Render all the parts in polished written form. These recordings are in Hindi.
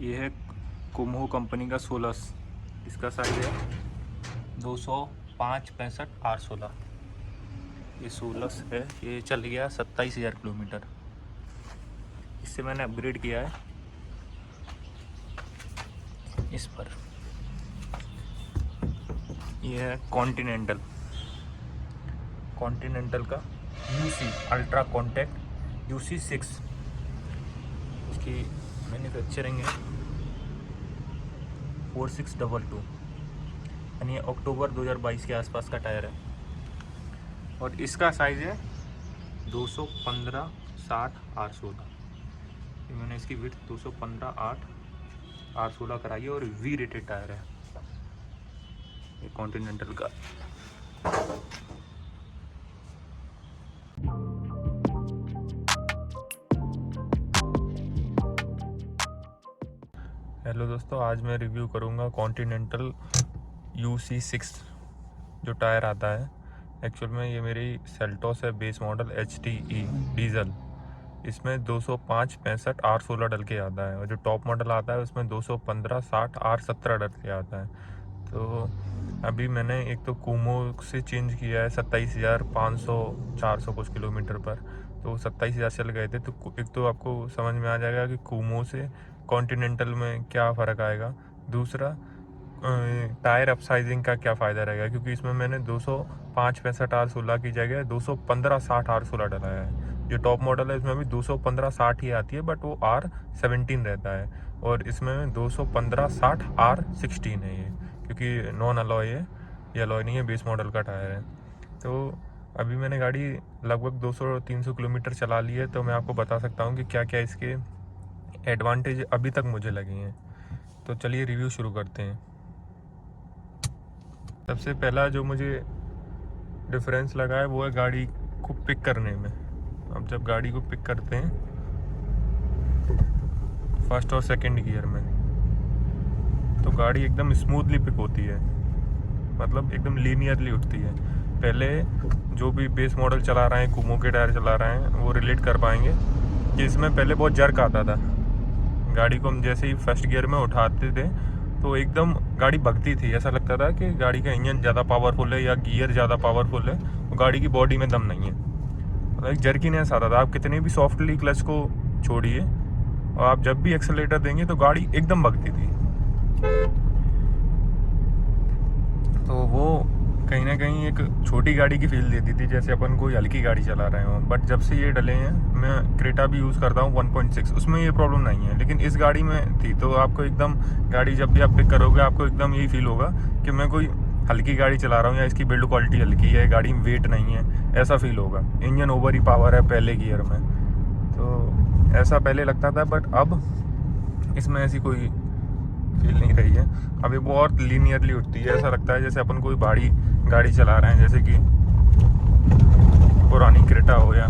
ये है कुमहो कंपनी का सोलस। इसका साइज़ है 205/65/R16। ये सोलस है, ये चल गया 27,000 किलोमीटर। इससे मैंने अपग्रेड किया है इस पर। ये है कॉन्टिनेंटल का UC अल्ट्रा कॉन्टैक्ट UC6। इसकी मैन्युफैक्चरिंग है 4622, यानी अक्टूबर 2022 के आसपास का टायर है। और इसका साइज़ है 215/60/R16। मैंने इसकी विड्थ 215/8/R16 कराई है और V रेटेड टायर है ये कॉन्टिनेंटल का। हेलो दोस्तों, आज मैं रिव्यू करूंगा कॉन्टिनेंटल UC6 जो टायर आता है। एक्चुअल में ये मेरी सेल्टोस है, बेस मॉडल HTE डीजल। इसमें 205/65/R16 डल के आता है और जो टॉप मॉडल आता है उसमें 215/60/R17 डल के आता है। तो अभी मैंने एक तो कुमो से चेंज किया है 27,500-400 कुछ किलोमीटर पर, तो 27,000 चल गए थे। तो एक तो आपको समझ में आ जाएगा कि कुमो से कॉन्टिनेंटल में क्या फ़र्क आएगा। दूसरा, टायर अपसाइजिंग का क्या फ़ायदा रहेगा, क्योंकि इसमें मैंने 205/65/R16 की जगह 215/60/R16 डलाया है। जो टॉप मॉडल है इसमें भी 215/60 ही आती है, बट वो R17 रहता है। और इसमें 215/60R16 है ये, क्योंकि नॉन अलॉय है, ये अलॉय नहीं है, बेस मॉडल का टायर है। तो अभी मैंने गाड़ी लगभग 200-300 किलोमीटर चला ली है, तो मैं आपको बता सकता हूँ कि क्या क्या इसके एडवांटेज अभी तक मुझे लगे हैं। तो चलिए रिव्यू शुरू करते हैं। सबसे पहला जो मुझे डिफरेंस लगा है वो है गाड़ी को पिक करने में। अब जब गाड़ी को पिक करते हैं फर्स्ट और सेकंड गियर में, तो गाड़ी एकदम स्मूथली पिक होती है, मतलब एकदम लीनियरली उठती है। पहले जो भी बेस मॉडल चला रहे हैं, कुमो के टायर चला रहे हैं, वो रिलेट कर पाएंगे कि इसमें पहले बहुत जर्क आता था। गाड़ी को हम जैसे ही फर्स्ट गियर में उठाते थे तो एकदम गाड़ी भगती थी, ऐसा लगता था कि गाड़ी का इंजन ज़्यादा पावरफुल है या गियर ज़्यादा पावरफुल है, तो गाड़ी की बॉडी में दम नहीं है। मतलब एक जर्कीनेस आता था। आप कितने भी सॉफ्टली क्लच को छोड़िए और आप जब भी एक्सेलेरेटर देंगे तो गाड़ी एकदम भगती थी। तो वो कहीं ना कहीं एक छोटी गाड़ी की फील देती थी, जैसे अपन कोई हल्की गाड़ी चला रहे हों। बट जब से ये डले हैं, मैं क्रेटा भी यूज़ करता हूँ 1.6, उसमें ये प्रॉब्लम नहीं है, लेकिन इस गाड़ी में थी। तो आपको एकदम गाड़ी जब भी आप पिक करोगे आपको एकदम यही फील होगा कि मैं कोई हल्की गाड़ी चला रहा हूँ, या इसकी बिल्ड क्वालिटी हल्की है, गाड़ी में वेट नहीं है, ऐसा फील होगा। इंजन ओवर ही पावर है पहले गियर में, तो ऐसा पहले लगता था, बट अब इसमें ऐसी कोई फील नहीं रही है। अभी बहुत लीनियरली उठती है, ऐसा लगता है जैसे अपन कोई भारी गाड़ी चला रहे हैं, जैसे कि पुरानी क्रेटा हो या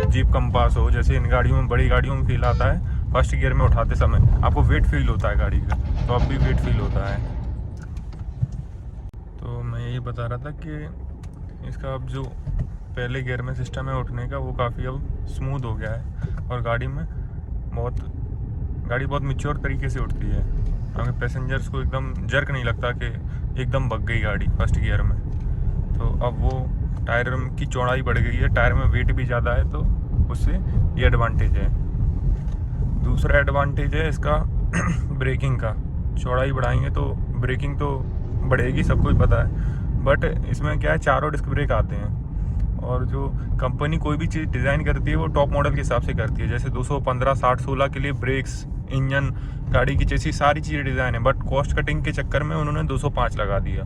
जीप कंपास हो। जैसे इन गाड़ियों में, बड़ी गाड़ियों में फील आता है फर्स्ट गियर में उठाते समय, आपको वेट फील होता है गाड़ी का, तो अब भी वेट फील होता है। तो मैं यही बता रहा था कि इसका अब जो पहले गियर में सिस्टम है उठने का, वो काफ़ी अब स्मूथ हो गया है और गाड़ी बहुत मैच्योर तरीके से उठती है। हमें पैसेंजर्स को एकदम जर्क नहीं लगता कि एकदम भग गई गाड़ी फर्स्ट गियर में। तो अब वो टायर की चौड़ाई बढ़ गई है, टायर में वेट भी ज़्यादा है, तो उससे ये एडवांटेज है। दूसरा एडवांटेज है इसका ब्रेकिंग का। चौड़ाई बढ़ाएंगे तो ब्रेकिंग तो बढ़ेगी, सबको ही पता है, बट इसमें क्या है, 4 डिस्क ब्रेक आते हैं। और जो कंपनी कोई भी चीज़ डिज़ाइन करती है वो टॉप मॉडल के हिसाब से करती है। जैसे 215/60/16 के लिए ब्रेक्स, इंजन, गाड़ी की जैसी सारी चीज़ें डिज़ाइन है, बट कॉस्ट कटिंग के चक्कर में उन्होंने 205 लगा दिया।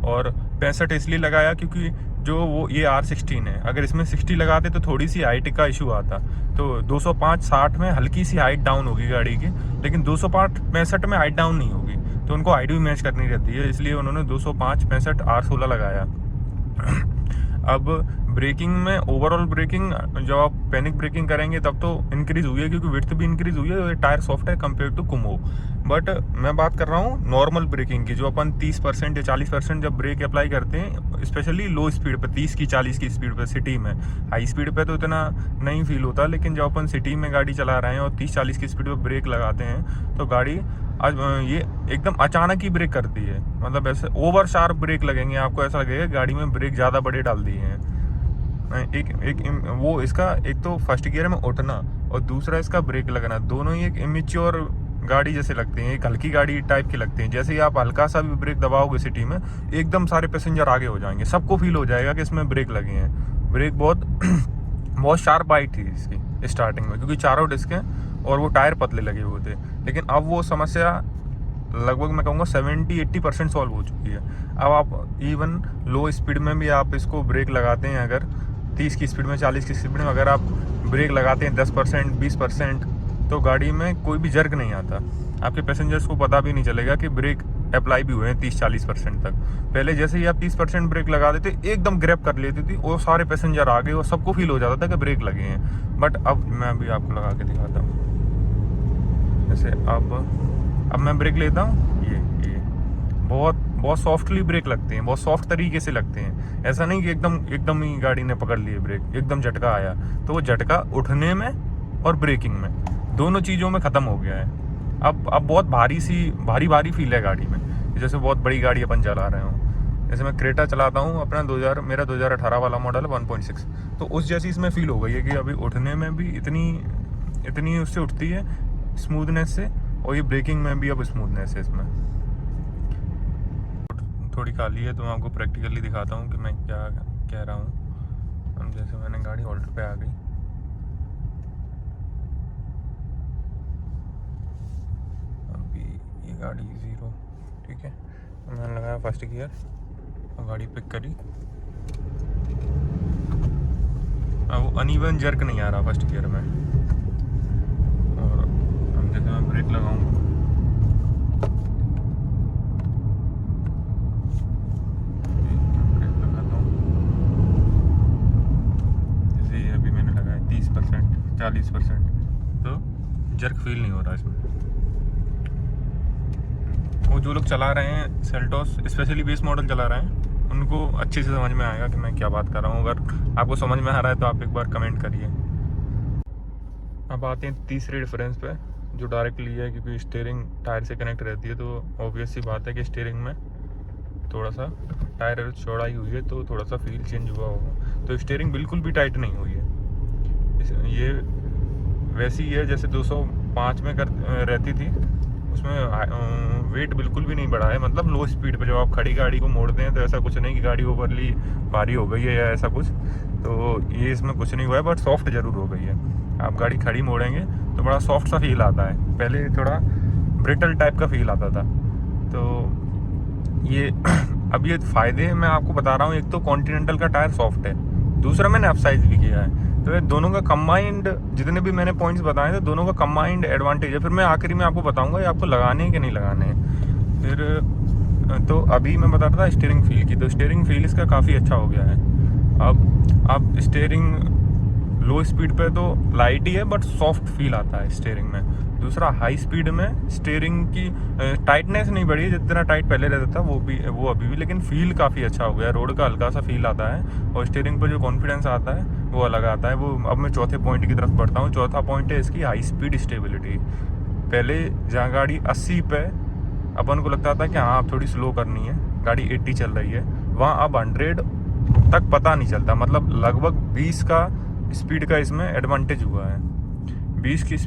और 65 इसलिए लगाया क्योंककि जो वो ये R16 है, अगर इसमें 60 लगाते तो थोड़ी सी हाइट का इशू आता। तो 205/60 में हल्की सी हाइट डाउन होगी गाड़ी की, लेकिन 205/65 में हाइट डाउन नहीं होगी, तो उनको हाइट भी मैच करनी रहती है, इसलिए उन्होंने 205/65/R16 लगाया। अब ब्रेकिंग में, ओवरऑल ब्रेकिंग जब आप पैनिक ब्रेकिंग करेंगे तब तो इंक्रीज हुई है, क्योंकि विड्थ भी इंक्रीज हुई है, टायर सॉफ्ट है कंपेयर टू कुमो। बट मैं बात कर रहा हूँ नॉर्मल ब्रेकिंग की, जो अपन 30% या 40% जब ब्रेक अप्लाई करते हैं, स्पेशली लो स्पीड पे, 30 की 40 की स्पीड पे सिटी में। हाई स्पीड पे तो इतना नहीं फील होता, लेकिन जब अपन सिटी में गाड़ी चला रहे हैं और 30-40 की स्पीड पे ब्रेक लगाते हैं तो गाड़ी आज ये एकदम अचानक ही ब्रेक करती है। मतलब ऐसे ओवर शार्प ब्रेक लगेंगे, आपको ऐसा लगेगा गाड़ी में ब्रेक ज़्यादा बड़े डाल दिए हैं। एक वो इसका एक तो फर्स्ट गियर में उठना और दूसरा इसका ब्रेक लगना, दोनों ही एक इमेच्योर गाड़ी जैसे लगते हैं, एक हल्की गाड़ी टाइप की लगते हैं। जैसे ही आप हल्का सा भी ब्रेक दबाओगे सिटी में, एकदम सारे पैसेंजर आगे हो जाएंगे, सबको फील हो जाएगा कि इसमें ब्रेक लगे हैं। ब्रेक बहुत बहुत शार्प बाइट थी इसकी स्टार्टिंग में, क्योंकि चारों डिस्क हैं और वो टायर पतले लगे हुए थे। लेकिन अब वो समस्या लगभग मैं कहूँगा 70-80% सॉल्व हो चुकी है। अब आप इवन लो स्पीड में भी आप इसको ब्रेक लगाते हैं, अगर 30 की स्पीड में, 40 की स्पीड में अगर आप ब्रेक लगाते हैं 10%, 20%, तो गाड़ी में कोई भी जर्क नहीं आता। आपके पैसेंजर्स को पता भी नहीं चलेगा कि ब्रेक अप्लाई भी हुए हैं 30-40% तक। पहले जैसे ही आप 30% ब्रेक लगा देते, एकदम ग्रैब कर लेती थी और सारे पैसेंजर आ गए और सबको फील हो जाता था कि ब्रेक लगे हैं। बट अब मैं अभी आपको लगा के दिखाता हूँ। जैसे अब मैं ब्रेक लेता हूँ, ये बहुत सॉफ्टली ब्रेक लगते हैं, बहुत सॉफ्ट तरीके से लगते हैं। ऐसा नहीं कि एकदम ही गाड़ी ने पकड़ लिए ब्रेक, एकदम झटका आया। तो वो झटका उठने में और ब्रेकिंग में, दोनों चीज़ों में ख़त्म हो गया है। अब बहुत भारी फील है गाड़ी में, जैसे बहुत बड़ी गाड़ी अपन चला रहे हो। जैसे मैं क्रेटा चलाता हूँ अपना मेरा 2018 वाला मॉडल है 1.6, तो उस जैसी इसमें फील हो गई है कि अभी उठने में भी इतनी उससे उठती है स्मूथनेस से, और ये ब्रेकिंग में भी अब स्मूथनेस है इसमें। थोड़ी खाली है तो मैं आपको प्रैक्टिकली दिखाता हूँ कि मैं क्या कह रहा हूँ। जैसे मैंने गाड़ी हॉल्टर पे आ गई, अभी ये गाड़ी 0, ठीक है, मैंने लगाया फर्स्ट गियर और गाड़ी पिक करी। अब वो अनइवन जर्क नहीं आ रहा फर्स्ट गियर में, और अब जैसे मैं ब्रेक लगाऊंगा, जैसे अभी मैंने लगाया 30%, 40%, तो जर्क फील नहीं हो रहा इसमें। वो जो लोग चला रहे हैं सेल्टोस, स्पेशली बेस मॉडल चला रहे हैं, उनको अच्छे से समझ में आएगा कि मैं क्या बात कर रहा हूँ। अगर आपको समझ में आ रहा है तो आप एक बार कमेंट करिए। अब आते हैं तीसरे डिफरेंस पे, जो डायरेक्टली है, क्योंकि स्टीयरिंग टायर से कनेक्ट रहती है, तो ऑब्वियस सी बात है कि स्टीयरिंग में थोड़ा सा टायर चौड़ाई हुई है तो थोड़ा सा फील चेंज हुआ होगा। तो स्टीयरिंग बिल्कुल भी टाइट नहीं हुई है, ये वैसी ही है जैसे 205 में रहती थी, उसमें वेट बिल्कुल भी नहीं बढ़ा है। मतलब लो स्पीड पे जब आप खड़ी गाड़ी को मोड़ते हैं तो ऐसा कुछ नहीं कि गाड़ी ओवरली भारी हो गई है या ऐसा कुछ, तो ये इसमें कुछ नहीं हुआ है, बट सॉफ्ट ज़रूर हो गई है। आप गाड़ी खड़ी मोड़ेंगे तो बड़ा सॉफ्ट सा फील आता है, पहले थोड़ा ब्रिटल टाइप का फील आता था। तो ये अब ये फ़ायदे मैं आपको बता रहा हूँ, एक तो कॉन्टिनेंटल का टायर सॉफ्ट है, दूसरा मैंने अपसाइज भी किया है। तो ये दोनों का कंबाइंड, जितने भी मैंने पॉइंट्स बताए थे, दोनों का कंबाइंड एडवांटेज है। फिर मैं आखिरी में आपको बताऊंगा ये आपको लगाने हैं कि नहीं लगाने हैं। फिर तो अभी मैं बता रहा था स्टीयरिंग फील की, तो स्टीयरिंग फील इसका काफ़ी अच्छा हो गया है। अब स्टीयरिंग लो स्पीड पे तो लाइट ही है, बट सॉफ्ट फील आता है स्टीयरिंग में। दूसरा हाई स्पीड में स्टीयरिंग की टाइटनेस नहीं बढ़ी, जितना टाइट पहले रहता था वो अभी भी, लेकिन फील काफ़ी अच्छा हो गया। रोड का हल्का सा फील आता है और स्टीयरिंग पर जो कॉन्फिडेंस आता है वो अलग आता है। वो अब मैं चौथे पॉइंट की तरफ बढ़ता हूँ। चौथा पॉइंट है इसकी हाई स्पीड स्टेबिलिटी। पहले जहाँ गाड़ी 80 पे अपन को लगता था कि हाँ अब थोड़ी स्लो करनी है, गाड़ी 80 चल रही है, वहाँ अब 100 तक पता नहीं चलता। मतलब लगभग 20 का स्पीड का इसमें एडवांटेज हुआ है। 20 की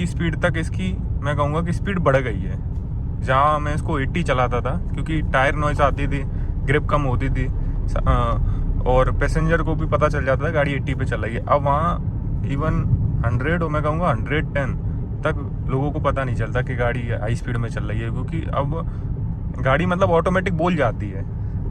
स्पीड तक इसकी मैं कहूँगा कि स्पीड बढ़ गई है। जहाँ मैं इसको 80 चलाता था, क्योंकि टायर नॉइस आती थी, ग्रिप कम होती थी, और पैसेंजर को भी पता चल जाता था गाड़ी 80 पे चल रही है। अब वहाँ इवन 100 और मैं कहूँगा 110 तक लोगों को पता नहीं चलता कि गाड़ी हाई स्पीड में चल रही है, क्योंकि अब गाड़ी मतलब ऑटोमेटिक बोल जाती है।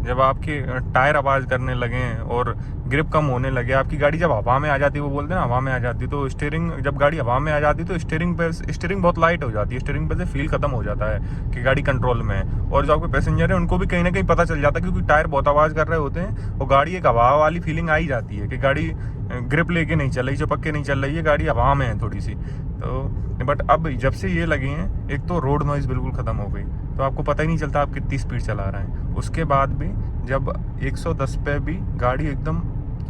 जब आपके टायर आवाज़ करने लगे और ग्रिप कम होने लगे, आपकी गाड़ी जब हवा में आ जाती है, वो बोलते हैं ना हवा में आ जाती है, तो स्टीयरिंग, जब गाड़ी हवा में आ जाती है तो स्टीयरिंग बहुत लाइट हो जाती है, स्टीयरिंग पे से फील खत्म हो जाता है कि गाड़ी कंट्रोल में है। और जो आपके पैसेंजर हैं उनको भी कहीं ना कहीं पता चल जाता है, क्योंकि टायर बहुत आवाज़ कर रहे होते हैं और गाड़ी एक हवा वाली फीलिंग आ ही जाती है कि गाड़ी ग्रिप लेके नहीं चल रही, चपक के नहीं चल रही है, गाड़ी हवा में है थोड़ी सी। तो बट अब जब से ये लगे हैं, एक तो रोड नॉइज़ बिल्कुल ख़त्म हो गई, तो आपको पता ही नहीं चलता आप कितनी स्पीड चला रहे हैं। उसके बाद भी जब 110 पे भी गाड़ी एकदम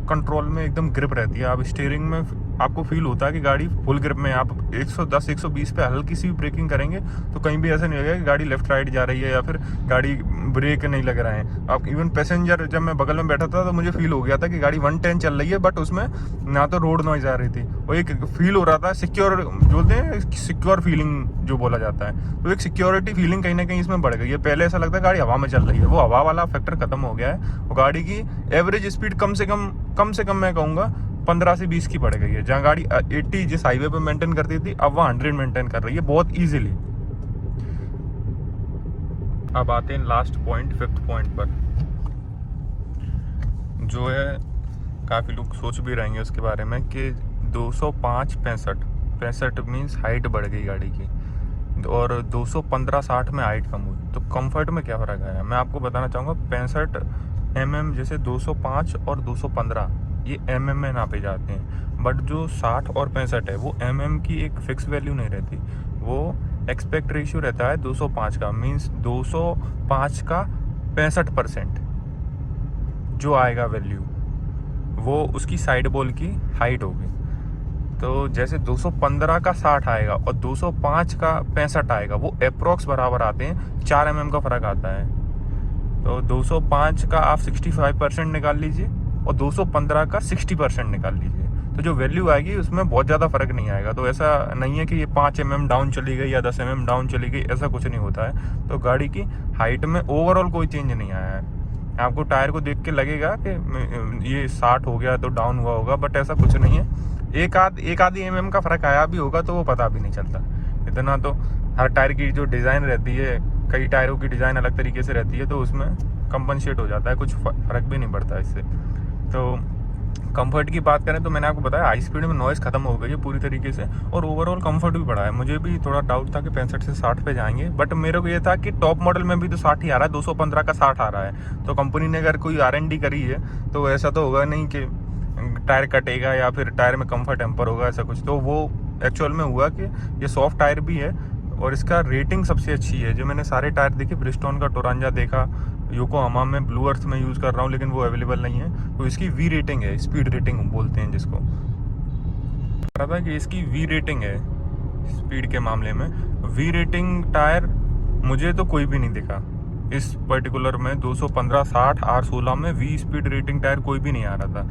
कंट्रोल में, एकदम ग्रिप रहती है, आप स्टीयरिंग में आपको फील होता है कि गाड़ी फुल ग्रिप में। आप 110 120 पे हल्की सी भी ब्रेकिंग करेंगे तो कहीं भी ऐसा नहीं लगेगा कि गाड़ी लेफ्ट राइट जा रही है या फिर गाड़ी ब्रेक नहीं लग रहा है। आप इवन पैसेंजर, जब मैं बगल में बैठा था तो मुझे फील हो गया था कि गाड़ी 110 चल रही है, बट उसमें ना तो रोड नॉइज़ आ रही थी और एक फील हो रहा था सिक्योर, बोलते हैं सिक्योर फीलिंग जो बोला जाता है, तो एक सिक्योरिटी फीलिंग कहीं ना कहीं इसमें बढ़ गई है। पहले ऐसा लगता है गाड़ी हवा में चल रही है, वो हवा वाला फैक्टर खत्म हो गया है और गाड़ी की एवरेज स्पीड कम से कम मैं कहूँगा 15 से 20 की बढ़ गई है। जहाँ गाड़ी 80 जिस हाईवे पे मेंटेन करती थी, अब वह 100 मेंटेन कर रही है बहुत इजीली। अब आते हैं लास्ट पॉइंट, 5th पॉइंट पर, जो है काफ़ी लोग सोच भी रहेंगे उसके बारे में कि 205 65 मीन्स हाइट बढ़ गई गाड़ी की, और 215 60 में हाइट कम हुई, तो कंफर्ट में क्या फ़र्क आया? मैं आपको बताना चाहूँगा। 65 mm, जैसे 205 और 215 ये mm में नापे जाते हैं, बट जो 60 और 65 है वो mm की एक फिक्स वैल्यू नहीं रहती, वो एक्सपेक्ट रेशियो रहता है 205 का, मीन्स 205 का 65% जो आएगा वैल्यू, वो उसकी साइड बॉल की हाइट होगी। तो जैसे 215 का 60 आएगा और 205 का 65 आएगा, वो अप्रोक्स बराबर आते हैं, 4 mm का फ़र्क आता है। तो 205 का आप 65% निकाल लीजिए और 215 का 60% निकाल लीजिए, तो जो वैल्यू आएगी उसमें बहुत ज़्यादा फ़र्क नहीं आएगा। तो ऐसा नहीं है कि ये 5 mm डाउन चली गई या 10 mm डाउन चली गई, ऐसा कुछ नहीं होता है। तो गाड़ी की हाइट में ओवरऑल कोई चेंज नहीं आया है। आपको टायर को देख के लगेगा कि ये 60 हो गया तो डाउन हुआ होगा, बट ऐसा कुछ नहीं है। एक आधी mm का फ़र्क आया भी होगा तो वो पता भी नहीं चलता इतना। तो हर टायर की जो डिज़ाइन रहती है, कई टायरों की डिज़ाइन अलग तरीके से रहती है, तो उसमें कंपनसेट हो जाता है, कुछ फ़र्क भी नहीं पड़ता इससे। तो कंफर्ट की बात करें तो मैंने आपको बताया हाई स्पीड में नॉइज़ खत्म हो गई है पूरी तरीके से, और ओवरऑल कंफर्ट भी बढ़ा है। मुझे भी थोड़ा डाउट था कि 65 से 60 पे जाएंगे, बट मेरे को ये था कि टॉप मॉडल में भी तो 60 ही आ रहा है, 215 का 60 आ रहा है। तो कंपनी ने अगर कोई R&D करी है तो ऐसा तो होगा नहीं कि टायर कटेगा या फिर टायर में कंफर्ट टेम्पर होगा, ऐसा कुछ। तो वो एक्चुअल में हुआ कि ये सॉफ्ट टायर भी है और इसका रेटिंग सबसे अच्छी है। जो मैंने सारे टायर देखे, ब्रिजस्टोन का टोरांजा देखा, योकोहामा में ब्लू अर्थ में यूज़ कर रहा हूँ लेकिन वो अवेलेबल नहीं है, तो इसकी V रेटिंग है, स्पीड रेटिंग बोलते हैं जिसको। पता था कि इसकी V रेटिंग है स्पीड के मामले में। V रेटिंग टायर मुझे तो कोई भी नहीं दिखा इस पर्टिकुलर में। 215 60 R16 में V स्पीड रेटिंग टायर कोई भी नहीं आ रहा था,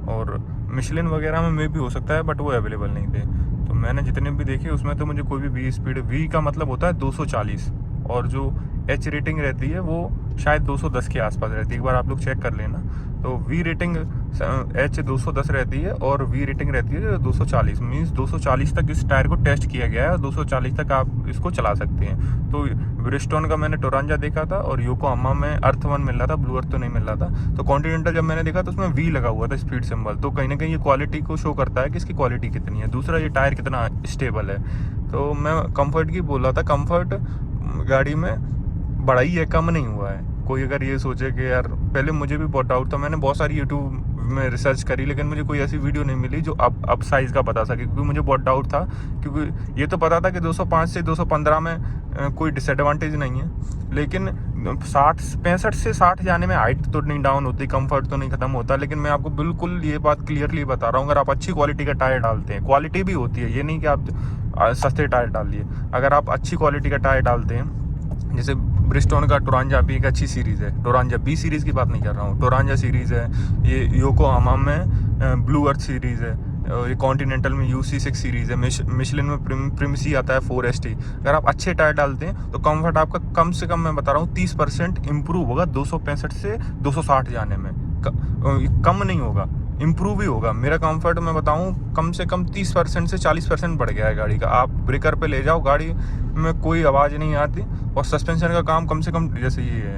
और मिशलिन वगैरह में भी हो सकता है बट वो अवेलेबल नहीं थे। तो मैंने जितने भी देखे उसमें तो मुझे कोई भी V स्पीड, V का मतलब होता है 240, और जो H रेटिंग रहती है वो शायद 210 के आसपास रहती है, एक बार आप लोग चेक कर लेना। तो V रेटिंग H 210 रहती है और V रेटिंग रहती है 240, मीन्स 240 तक इस टायर को टेस्ट किया गया है और 240 तक आप इसको चला सकते हैं। तो ब्रिजस्टोन का मैंने टोरांजा देखा था और योकोहामा में अर्थ 1 मिल रहा था, ब्लू अर्थ तो नहीं मिल रहा था। तो कॉन्टिनेंटल जब मैंने देखा तो उसमें V लगा हुआ था स्पीड सिंबल, तो कहीं ना कहीं ये क्वालिटी को शो करता है कि इसकी क्वालिटी कितनी है। दूसरा, ये टायर कितना स्टेबल है। तो मैं कंफर्ट की बोल रहा था, कंफर्ट गाड़ी में बढ़ाई है, कम नहीं हुआ है। कोई अगर ये सोचे कि यार, पहले मुझे भी बहुत डाउट था, मैंने बहुत सारी यूट्यूब में रिसर्च करी लेकिन मुझे कोई ऐसी वीडियो नहीं मिली जो अप साइज़ का बता सके, क्योंकि मुझे बहुत डाउट था। क्योंकि ये तो पता था कि 205 से 215 में कोई डिसएडवांटेज नहीं है, लेकिन 65 से 60 जाने में हाइट तो नहीं डाउन होती, कंफर्ट तो नहीं खत्म होता। लेकिन मैं आपको बिल्कुल ये बात क्लियरली बता रहा हूँ, अगर आप अच्छी क्वालिटी का टायर डालते हैं, क्वालिटी भी होती है, ये नहीं कि आप सस्ते टायर डाल लिए, अगर आप अच्छी क्वालिटी का टायर डालते हैं, जैसे ब्रिजस्टोन का टोरांजा भी एक अच्छी सीरीज़ है, टोरांजा B सीरीज़ की बात नहीं कर रहा हूँ, टोरांजा सीरीज़ है, ये योकोहामा में ब्लू अर्थ सीरीज़ है, ये कॉन्टिनेंटल में UC6 सीरीज़ है, मिशलिन में प्रिमसी आता है 4ST। अगर आप अच्छे टायर डालते हैं तो कंफर्ट आपका कम से कम, मैं बता रहा हूँ, 30% इम्प्रूव होगा 265 से 260 जाने में। कम नहीं होगा, इम्प्रूव ही होगा। मेरा कंफर्ट मैं बताऊँ कम से कम 30% से 40% बढ़ गया है गाड़ी का। आप ब्रेकर पे ले जाओ, गाड़ी में कोई आवाज़ नहीं आती, और सस्पेंशन का काम कम से कम, जैसे ये है,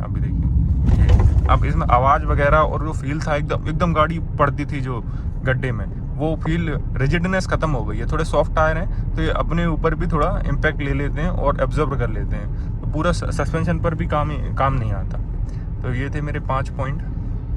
आप भी देखिए, अब इसमें आवाज़ वगैरह और जो फील था एकदम गाड़ी पड़ती थी जो गड्ढे में, वो फील रिजिडनेस ख़त्म हो गई है। थोड़े सॉफ्ट टायर हैं तो ये अपने ऊपर भी थोड़ा इम्पैक्ट ले लेते हैं और एब्जॉर्ब कर लेते हैं, तो पूरा सस्पेंशन पर भी काम नहीं आता। तो ये थे मेरे 5 पॉइंट।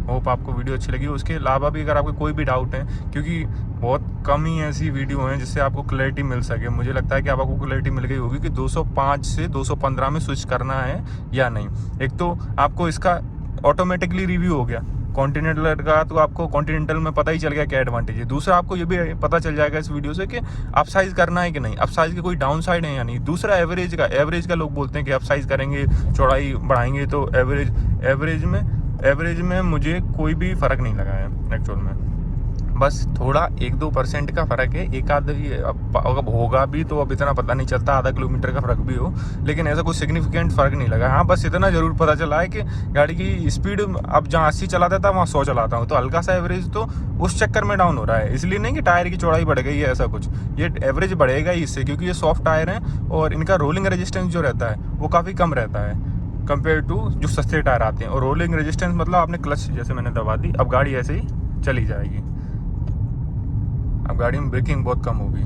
होप आपको वीडियो अच्छी लगी। उसके अलावा भी अगर आपको कोई भी डाउट है, क्योंकि बहुत कम ही ऐसी वीडियो हैं जिससे आपको क्लैरिटी मिल सके, मुझे लगता है कि आपको क्लैरिटी मिल गई होगी कि 205 से 215 में स्विच करना है या नहीं। एक तो आपको इसका ऑटोमेटिकली रिव्यू हो गया कॉन्टिनेंटल का, तो आपको कॉन्टिनेंटल में पता ही चल गया क्या एडवांटेज है। दूसरा, आपको ये भी पता चल जाएगा इस वीडियो से कि अप साइज़ करना है कि नहीं, अप साइज़ के कोई डाउन साइड है या नहीं। दूसरा, एवरेज का लोग बोलते हैं कि अप साइज़ करेंगे चौड़ाई बढ़ाएंगे तो एवरेज में मुझे कोई भी फ़र्क नहीं लगा है एक्चुअल में। बस थोड़ा 1-2% का फ़र्क है, एक आध अब होगा भी तो अब इतना पता नहीं चलता, आधा किलोमीटर का फ़र्क भी हो, लेकिन ऐसा कोई सिग्निफिकेंट फ़र्क नहीं लगा। हाँ, बस इतना ज़रूर पता चला है कि गाड़ी की स्पीड अब जहाँ 80 चलाता था वहाँ 100 चलाता हूँ, तो हल्का सा एवरेज तो उस चक्कर में डाउन हो रहा है। इसलिए नहीं कि टायर की चौड़ाई बढ़ गई है ऐसा कुछ, ये एवरेज बढ़ेगा ही इससे, क्योंकि ये सॉफ्ट टायर हैं और इनका रोलिंग रेजिस्टेंस जो रहता है वो काफ़ी कम रहता है कंपेयर टू जो सस्ते टायर आते हैं। और रोलिंग रेजिस्टेंस मतलब आपने क्लच जैसे मैंने दबा दी, अब गाड़ी ऐसे ही चली जाएगी, अब गाड़ी में ब्रेकिंग बहुत कम होगी।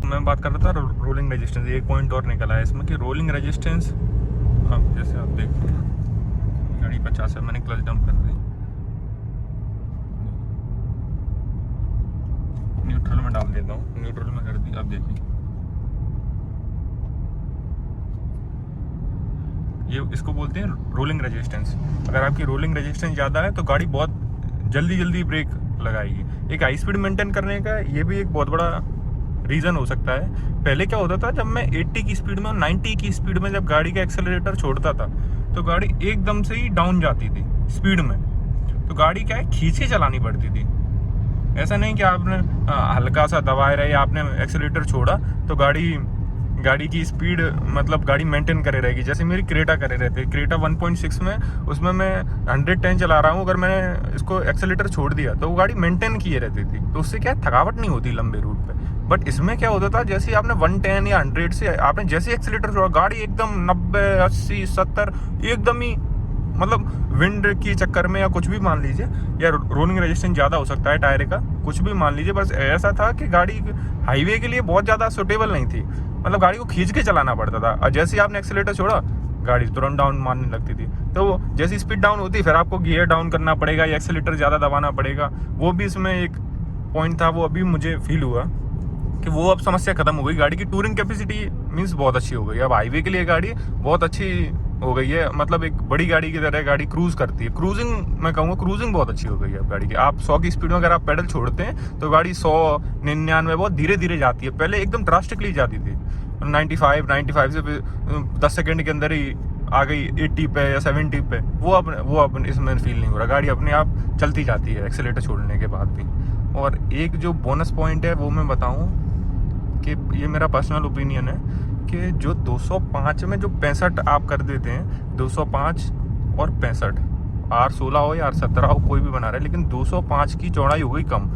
मैं बात कर रहा था रोलिंग रेजिस्टेंस, एक पॉइंट और निकला है इसमें कि रोलिंग रेजिस्टेंस, अब जैसे आप देखते हैं गाड़ी 50 है, मैंने क्लच डंप कर दी, न्यूट्रल में डाल देता हूँ, न्यूट्रल में कर दी। अब देखिए ये इसको बोलते हैं रोलिंग रेजिस्टेंस। अगर आपकी रोलिंग रेजिस्टेंस ज़्यादा है तो गाड़ी बहुत जल्दी ब्रेक लगाएगी। एक हाई स्पीड मेंटेन करने का ये भी एक बहुत बड़ा रीज़न हो सकता है। पहले क्या होता था, जब मैं 80 की स्पीड में और 90 की स्पीड में जब गाड़ी का एक्सेलरेटर छोड़ता था तो गाड़ी एकदम से ही डाउन जाती थी स्पीड में, तो गाड़ी क्या है खींच के चलानी पड़ती थी। ऐसा नहीं कि आपने हल्का सा दबाए रहे, आपने एक्सेलरेटर छोड़ा तो गाड़ी की स्पीड मतलब गाड़ी मेंटेन करे रहेगी। जैसे मेरी क्रेटा करे रहती है, क्रेटा 1.6 में, उसमें मैं 110 चला रहा हूँ, अगर मैंने इसको एक्सेलेटर छोड़ दिया तो वो गाड़ी मेंटेन किए रहती थी, तो उससे क्या थकावट नहीं होती लंबे रूट पे। बट इसमें क्या होता था, जैसे आपने 110 या 100 से आपने जैसे एक्सेलेटर छोड़ा, गाड़ी एकदम 90, 80, 70 एकदम ही, मतलब विंड की चक्कर में या कुछ भी मान लीजिए, या रोलिंग रेजिस्टेंस ज़्यादा हो सकता है टायर का, कुछ भी मान लीजिए, बस ऐसा था कि गाड़ी हाईवे के लिए बहुत ज़्यादा सुटेबल नहीं थी, मतलब गाड़ी को खींच के चलाना पड़ता था। और जैसे ही आपने एक्सेलेटर छोड़ा गाड़ी तुरंत डाउन मारने लगती थी, तो जैसी स्पीड डाउन होती फिर आपको गियर डाउन करना पड़ेगा या एक्सेलेटर ज़्यादा दबाना पड़ेगा। वो भी इसमें एक पॉइंट था, वो अभी मुझे फील हुआ कि वो अब समस्या खत्म हो गई। गाड़ी की टूरिंग कैपेसिटी मीन्स बहुत अच्छी हो गई, अब हाईवे के लिए गाड़ी बहुत अच्छी हो गई है, मतलब एक बड़ी गाड़ी की तरह गाड़ी क्रूज करती है। क्रूजिंग मैं कहूँगा क्रूजिंग बहुत अच्छी हो गई है अब गाड़ी की। आप 100 की स्पीड में अगर आप पेडल छोड़ते हैं तो गाड़ी 100, 99 बहुत धीरे धीरे जाती है, पहले एकदम ड्रास्टिकली जाती थी 95 से 10 सेकेंड के अंदर ही आ गई 80 पे या 70 पे। वो अब इसमें फील नहीं हो रहा, गाड़ी अपने आप चलती जाती है एक्सेलेटर छोड़ने के बाद भी। और एक जो बोनस पॉइंट है वो मैं बताऊँ कि ये मेरा पर्सनल ओपिनियन है कि जो 205 में जो 65 आप कर देते हैं, 205 और 65, R16 हो या R17 हो, कोई भी बना रहा है, लेकिन 205 की चौड़ाई हो गई कम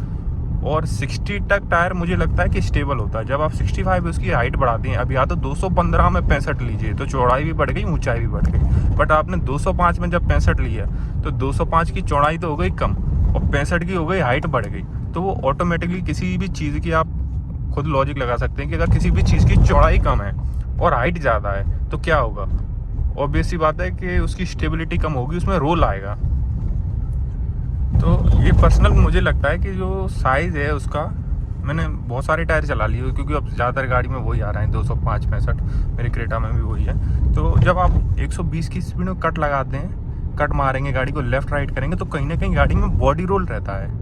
और 60 तक टायर मुझे लगता है कि स्टेबल होता है। जब आप 65 उसकी हाइट बढ़ाते हैं, अब या तो 215 में 65 लीजिए तो चौड़ाई भी बढ़ गई, ऊंचाई भी बढ़ गई। बट आपने 205 में जब 65 लिया तो 205 की चौड़ाई तो हो गई कम और 65 की हो गई हाइट बढ़ गई, तो वो ऑटोमेटिकली किसी भी चीज़ की आप खुद लॉजिक लगा सकते हैं कि अगर किसी भी चीज़ की चौड़ाई कम है और हाइट ज़्यादा है तो क्या होगा। ऑब्वियस सी बात है कि उसकी स्टेबिलिटी कम होगी, उसमें रोल आएगा। तो ये पर्सनल मुझे लगता है कि जो साइज़ है उसका, मैंने बहुत सारे टायर चला लिए क्योंकि अब ज़्यादातर गाड़ी में वही आ रहे हैं 205, 65, मेरी क्रेटा में भी वही है। तो जब आप 120 की स्पीड में कट लगाते हैं, कट मारेंगे, गाड़ी को लेफ़्ट राइट करेंगे तो कहीं ना कहीं गाड़ी में बॉडी रोल रहता है।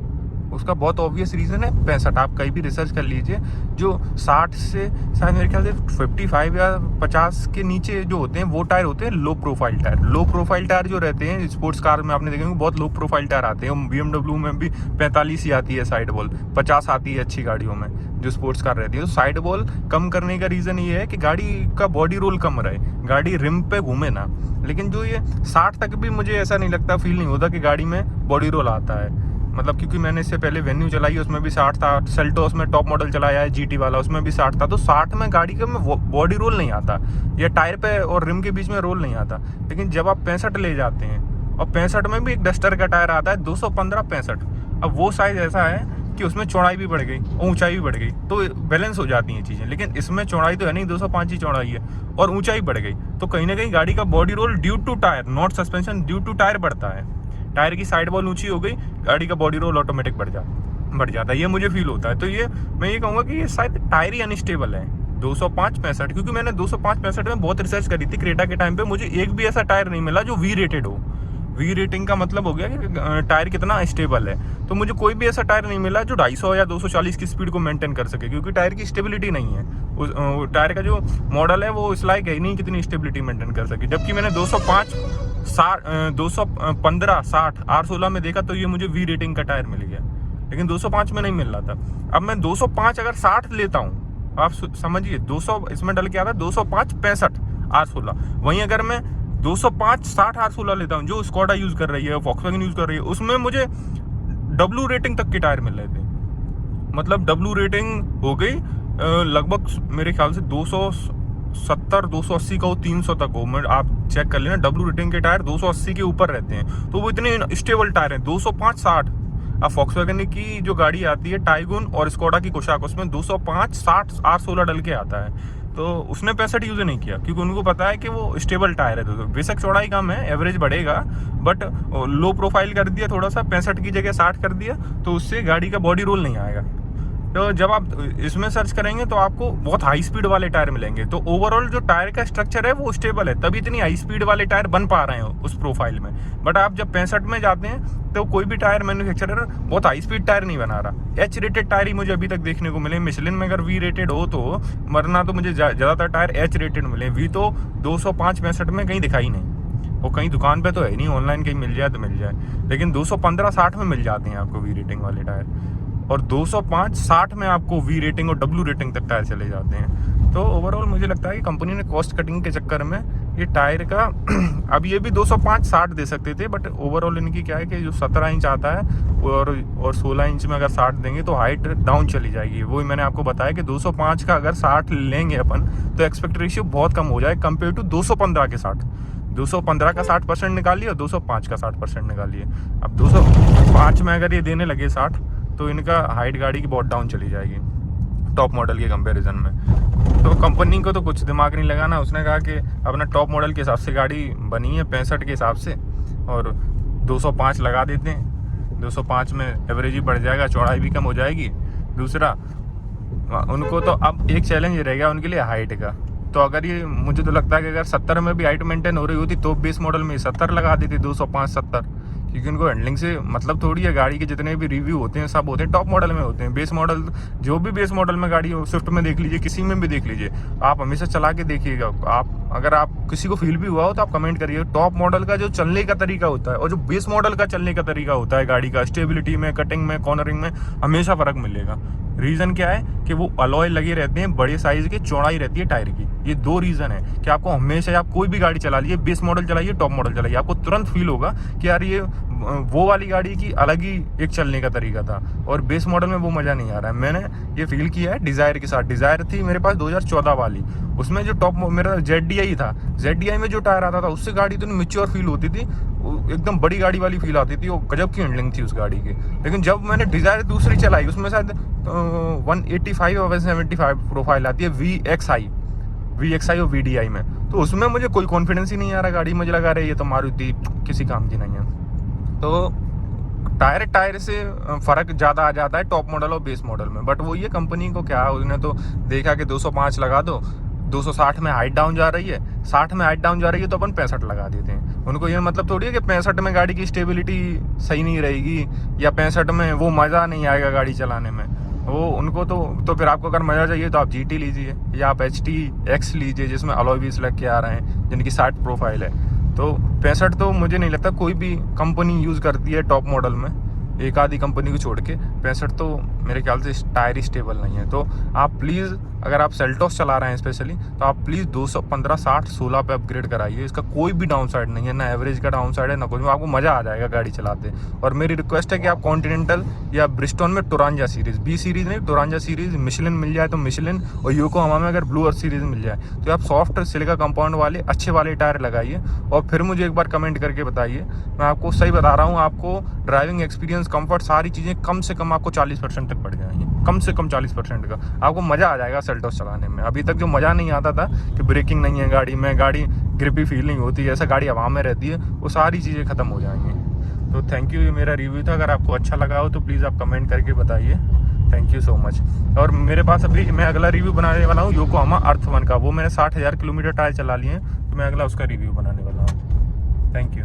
उसका बहुत ऑब्वियस रीज़न है 65। आप कहीं भी रिसर्च कर लीजिए, जो 60 से शायद मेरे ख्याल से 55 या 50 के नीचे जो होते हैं वो टायर होते हैं low profile tyre. Low profile tyre जो रहते हैं स्पोर्ट्स कार में आपने देखेंगे बहुत लो प्रोफाइल टायर आते हैं। BMW में भी 45 ही आती है साइड वॉल, 50 आती है अच्छी गाड़ियों में जो स्पोर्ट्स कार रहती है। तो साइड वॉल कम करने का रीज़न ये है कि गाड़ी का बॉडी रोल कम रहे, गाड़ी रिम पे घूमे ना। लेकिन जो ये 60 तक भी मुझे ऐसा नहीं लगता, फील नहीं होता कि गाड़ी में बॉडी रोल आता है। मतलब क्योंकि मैंने इससे पहले वेन्यू चलाई है, उसमें भी 60 था, सेल्टोस में टॉप मॉडल चलाया है GT वाला, उसमें भी 60 था। तो 60 में गाड़ी का में बॉडी रोल नहीं आता या टायर पे और रिम के बीच में रोल नहीं आता। लेकिन जब आप 65 ले जाते हैं और 65 में भी एक डस्टर का टायर आता है 215-65। अब वो साइज़ ऐसा है कि उसमें चौड़ाई भी बढ़ गई और ऊंचाई भी बढ़ गई, तो बैलेंस हो जाती हैं चीज़ें। लेकिन इसमें चौड़ाई तो है नहीं, 205 ही चौड़ाई है और ऊंचाई बढ़ गई, तो कहीं ना कहीं गाड़ी का body roll due to tyre, not suspension, due to tyre बढ़ता है। टायर की साइड वॉल ऊंची हो गई, गाड़ी का बॉडी रोल ऑटोमेटिक बढ़ जाता है। ये मुझे फील होता है। तो ये मैं ये कहूँगा कि ये शायद टायर ही अनस्टेबल है 205-65, क्योंकि मैंने 205-65 में बहुत रिसर्च करी थी क्रेटा के टाइम पे, मुझे एक भी ऐसा टायर नहीं मिला जो वी रेटेड हो। वी रेटिंग का मतलब हो गया कि टायर कितना स्टेबल है, तो मुझे कोई भी ऐसा टायर नहीं मिला जो 250 या 240 की स्पीड को मेंटेन कर सके, क्योंकि टायर की स्टेबिलिटी नहीं है। उस टायर का जो मॉडल है वो इस लायक है नहीं कितनी स्टेबिलिटी मेंटेन कर सके। जबकि मैंने 205, 215, 60, R16 में देखा तो ये मुझे वी रेटिंग का टायर मिल गया, लेकिन 205 में नहीं मिल रहा था। अब मैं 205 अगर 60 लेता हूँ, आप समझिए 200 इसमें डल के आता है 205-65 R16, वहीं अगर मैं 205-60 R16 लेता हूँ जो स्कोडा यूज कर रही है, वॉक्सवैगन यूज कर रही है, उसमें मुझे डब्ल्यू रेटिंग तक के टायर मिल रहे थे। मतलब डब्ल्यू रेटिंग हो गई लगभग मेरे ख्याल से 270, 280 का हो, 300 तक हो। मैं आप चेक कर लेना, डब्ल्यू रेटिंग के टायर 280 के ऊपर रहते हैं, तो वो इतने स्टेबल टायर हैं। 205-60 अब वॉक्सवैगन की जो गाड़ी आती है टाइगुन और स्कोडा की कुशाक, उसमें 205-60 R16 डल के आता है, तो उसने 65 यूज नहीं किया, क्योंकि उनको पता है कि वो स्टेबल टायर है। तो बेशक चौड़ाई कम है, एवरेज बढ़ेगा, बट लो प्रोफाइल कर दिया थोड़ा सा, 65 की जगह 60 कर दिया, तो उससे गाड़ी का बॉडी रोल नहीं आएगा। तो जब आप इसमें सर्च करेंगे तो आपको बहुत हाई स्पीड वाले टायर मिलेंगे। तो ओवरऑल जो टायर का स्ट्रक्चर है वो स्टेबल है, तभी इतनी हाई स्पीड वाले टायर बन पा रहे हैं उस प्रोफाइल में। बट आप जब 65 में जाते हैं तो कोई भी टायर मैन्युफैक्चरर बहुत हाई स्पीड टायर नहीं बना रहा। एच रेटेड टायर ही मुझे अभी तक देखने को मिले। मिशेलिन में अगर वी रेटेड हो तो, वरना तो मुझे ज़्यादातर टायर एच रेटेड मिले। वी तो 205-65 में कहीं दिखाई नहीं, वो कहीं दुकान पे तो है नहीं, ऑनलाइन कहीं मिल जाए तो मिल जाए, लेकिन 215-60 में मिल जाते हैं आपको वी रेटिंग वाले टायर, और 205-60 में आपको वी रेटिंग और डब्ल्यू रेटिंग तक टायर चले जाते हैं। तो ओवरऑल मुझे लगता है कि कंपनी ने कॉस्ट कटिंग के चक्कर में ये टायर का अब ये भी 205-60 दे सकते थे, बट ओवरऑल इनकी क्या है कि जो 17 इंच आता है और 16 इंच में अगर 60 देंगे तो हाइट डाउन चली जाएगी। वही मैंने आपको बताया कि 205 का अगर 60 लेंगे अपन तो एक्सपेक्ट रेशियो बहुत कम हो जाए कंपेयर टू 215 के 60। 215 का 60% निकालिए और 205 का 60% निकालिए। अब 205 में अगर ये देने लगे 60, तो इनका हाइट गाड़ी की बहुत डाउन चली जाएगी टॉप मॉडल के कंपैरिजन में। तो कंपनी को तो कुछ दिमाग नहीं लगाना, उसने कहा कि अपना टॉप मॉडल के हिसाब से गाड़ी बनी है 65 के हिसाब से, और 205 लगा देते हैं। 205 में एवरेज ही बढ़ जाएगा, चौड़ाई भी कम हो जाएगी। दूसरा उनको तो अब एक चैलेंज रह गया उनके लिए हाइट का। तो अगर ये, मुझे तो लगता है कि अगर 70 में भी हाइट मेंटेन हो रही होती तो बेस मॉडल में 70 लगा देती, 205-70, क्योंकि उनको हैंडलिंग से मतलब थोड़ी है। गाड़ी के जितने भी रिव्यू होते हैं सब होते हैं टॉप मॉडल में होते हैं। बेस मॉडल, जो भी बेस मॉडल में गाड़ी हो, स्विफ्ट में देख लीजिए, किसी में भी देख लीजिए, आप हमेशा चला के देखिएगा। आप अगर आप किसी को फील भी हुआ हो तो आप कमेंट करिए। टॉप मॉडल का जो चलने का तरीका होता है और जो बेस मॉडल का चलने का तरीका होता है गाड़ी का, स्टेबिलिटी में, कटिंग में, कॉर्नरिंग में हमेशा फ़र्क मिलेगा। रीज़न क्या है कि वो अलॉय लगे रहते हैं, बड़े साइज़ की, चौड़ाई रहती है टायर की। ये दो रीज़न है कि आपको हमेशा, आप कोई भी गाड़ी चला लीजिए, बेस मॉडल चलाइए, टॉप मॉडल चलाइए, आपको तुरंत फील होगा कि यार ये वो वाली गाड़ी की अलग ही एक चलने का तरीका था और बेस मॉडल में वो मज़ा नहीं आ रहा है। मैंने ये फील किया है डिज़ायर के साथ। डिज़ायर थी मेरे पास 2014 वाली, उसमें जो टॉप मेरा ZDI था, ZDI में जो टायर आता था उससे गाड़ी इतनी मैच्योर फील होती थी, एकदम बड़ी गाड़ी वाली फील आती थी, वो गजब की हैंडलिंग थी उस गाड़ी की। लेकिन जब मैंने डिज़ायर दूसरी चलाई, उसमें शायद 185 और 175 प्रोफाइल आती है VXI और VDI में, तो उसमें मुझे कोई कॉन्फिडेंस ही नहीं आ रहा गाड़ी, मुझे लगा रहा है ये तो मारुति किसी काम की नहीं है। तो टायर से फ़र्क ज़्यादा आ जाता है टॉप मॉडल और बेस मॉडल में। बट वो ये कंपनी को क्या, उसने तो देखा कि 205 लगा दो, 260 में हाइट डाउन जा रही है, 60 में हाइट डाउन जा रही है, तो अपन 65 लगा देते हैं। उनको ये मतलब थोड़ी है कि 65 में गाड़ी की स्टेबिलिटी सही नहीं रहेगी या 65 में वो मज़ा नहीं आएगा गाड़ी चलाने में। वो उनको तो फिर आपको अगर मज़ा चाहिए तो आप GT लीजिए या आप HT-X लीजिए, जिसमें अलॉय व्हील्स लग के आ रहे हैं, जिनकी 60 प्रोफाइल है। तो 65 तो मुझे नहीं लगता कोई भी कंपनी यूज़ करती है टॉप मॉडल में। एक आधी कंपनी को छोड़ के 65 तो मेरे ख्याल से टायर ही स्टेबल नहीं है। तो आप प्लीज़ अगर आप सेल्टोस चला रहे हैं स्पेशली, तो आप प्लीज़ 215 60 16 पे अपग्रेड कराइए। इसका कोई भी डाउन साइड नहीं है, ना एवरेज का डाउन साइड है ना कुछ, आपको मज़ा आ जाएगा गाड़ी चलाते। और मेरी रिक्वेस्ट है कि आप कॉन्टिनेंटल या ब्रिस्टोन में टोरांजा सीरीज़, बी सीरीज़ नहीं टोरांजा सीरीज़, मिशेलिन मिल जाए तो मिशेलिन, और योकोहामा में अगर ब्लू अर्थ सीरीज़ मिल जाए तो आप सॉफ्ट सिलिका कंपाउंड वाले अच्छे वाले टायर लगाइए। और फिर मुझे एक बार कमेंट करके बताइए। मैं आपको सही बता रहा हूँ, आपको ड्राइविंग एक्सपीरियंस, कंफर्ट, सारी चीज़ें कम से कम आपको 40% तक बढ़ जाएंगी, कम से कम 40% का। आपको मज़ा आ जाएगा सेल्टोस चलाने में। अभी तक जो मज़ा नहीं आता था कि ब्रेकिंग नहीं है गाड़ी में, गाड़ी ग्रिपी फील नहीं होती, ऐसा गाड़ी हवा में रहती है, वो सारी चीज़ें ख़त्म हो जाएंगी। तो थैंक यू, ये मेरा रिव्यू था। अगर आपको अच्छा लगा हो तो प्लीज़ आप कमेंट करके बताइए। Thank you so much. और मेरे पास अभी मैं अगला रिव्यू बनाने वाला हूँ योकोहामा अर्थ 1 का। वो मैंने 60,000 किलोमीटर टायर चला लिए हैं, तो मैं अगला उसका रिव्यू बनाने वाला हूँ। Thank you.